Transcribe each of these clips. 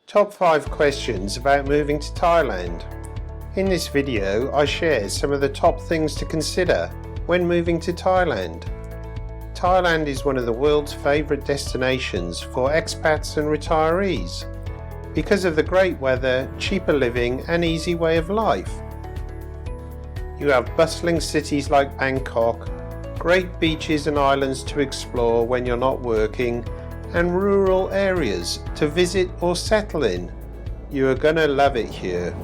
Top 5 questions about moving to Thailand. In this video, I share some of the top things to consider when moving to Thailand. Thailand is one of the world's favourite destinations for expats and retirees because of the great weather, cheaper living and easy way of life. You have bustling cities like Bangkok, great beaches and islands to explore when you're not working, and rural areas to visit or settle in. You are gonna love it here.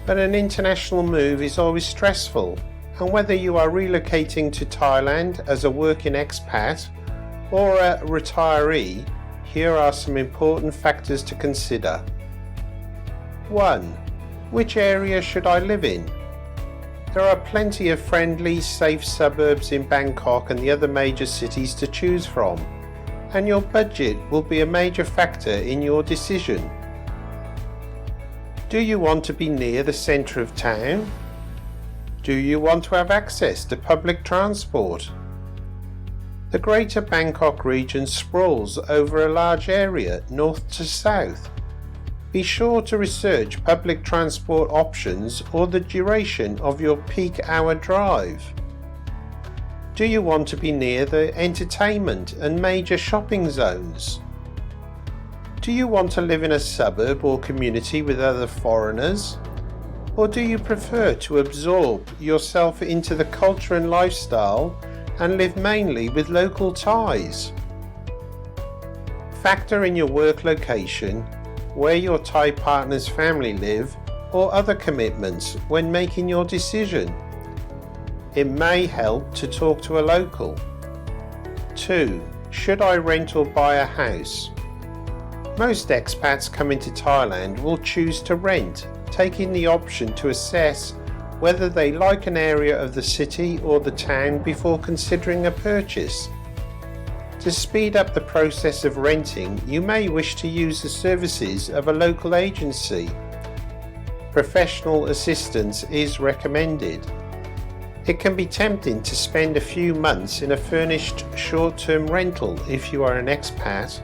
But an international move is always stressful, and whether you are relocating to Thailand as a working expat or a retiree, here are some important factors to consider. 1. Which area should I live in? There are plenty of friendly, safe suburbs in Bangkok and the other major cities to choose from, and your budget will be a major factor in your decision. Do you want to be near the centre of town? Do you want to have access to public transport? The Greater Bangkok region sprawls over a large area north to south. Be sure to research public transport options or the duration of your peak hour drive. Do you want to be near the entertainment and major shopping zones? Do you want to live in a suburb or community with other foreigners? Or do you prefer to absorb yourself into the culture and lifestyle and live mainly with local ties? Factor in your work location, where your Thai partner's family live, or other commitments when making your decision. It may help to talk to a local. 2. Should I rent or buy a house? Most expats coming to Thailand will choose to rent, taking the option to assess whether they like an area of the city or the town before considering a purchase. To speed up the process of renting, you may wish to use the services of a local agency. Professional assistance is recommended. It can be tempting to spend a few months in a furnished short-term rental if you are an expat,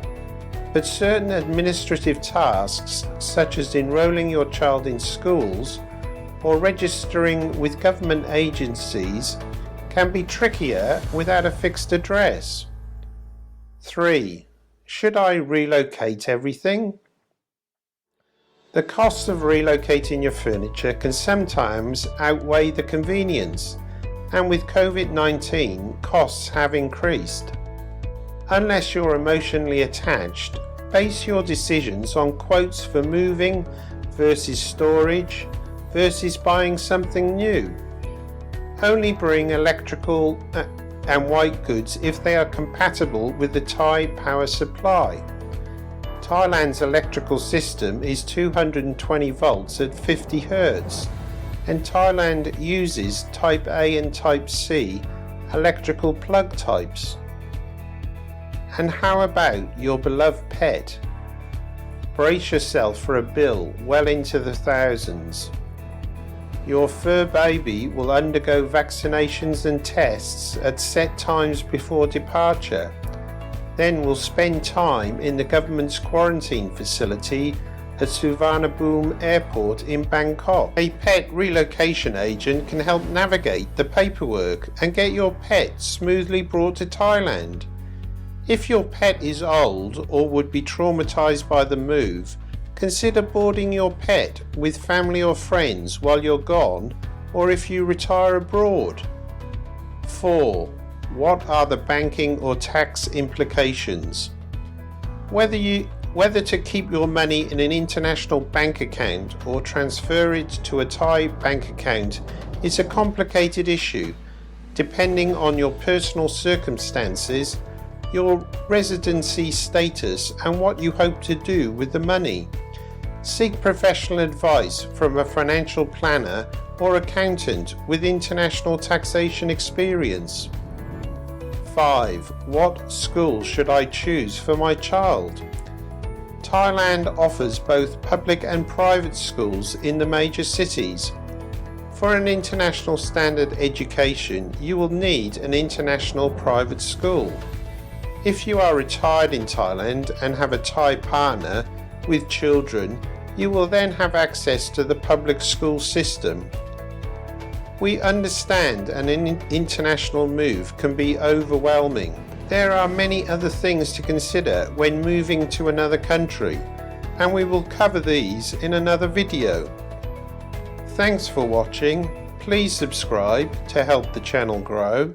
but certain administrative tasks such as enrolling your child in schools or registering with government agencies can be trickier without a fixed address. 3. Should I relocate everything? The costs of relocating your furniture can sometimes outweigh the convenience, and with COVID-19, costs have increased. Unless you're emotionally attached, base your decisions on quotes for moving versus storage versus buying something new. Only bring electrical and white goods if they are compatible with the Thai power supply. Thailand's electrical system is 220 volts at 50 Hz, and Thailand uses Type A and Type C electrical plug types. And how about your beloved pet? Brace yourself for a bill well into the thousands. Your fur baby will undergo vaccinations and tests at set times before departure, then will spend time in the government's quarantine facility at Suvarnabhumi Airport in Bangkok. A pet relocation agent can help navigate the paperwork and get your pet smoothly brought to Thailand. If your pet is old or would be traumatized by the move, consider boarding your pet with family or friends while you're gone, or if you retire abroad. 4. What are the banking or tax implications? Whether to keep your money in an international bank account or transfer it to a Thai bank account is a complicated issue, depending on your personal circumstances, your residency status, and what you hope to do with the money. Seek professional advice from a financial planner or accountant with international taxation experience. 5. What school should I choose for my child? Thailand offers both public and private schools in the major cities. For an international standard education, you will need an international private school. If you are retired in Thailand and have a Thai partner, with children, you will then have access to the public school system. We understand an international move can be overwhelming. There are many other things to consider when moving to another country, and we will cover these in another video. Thanks for watching. Please subscribe to help the channel grow.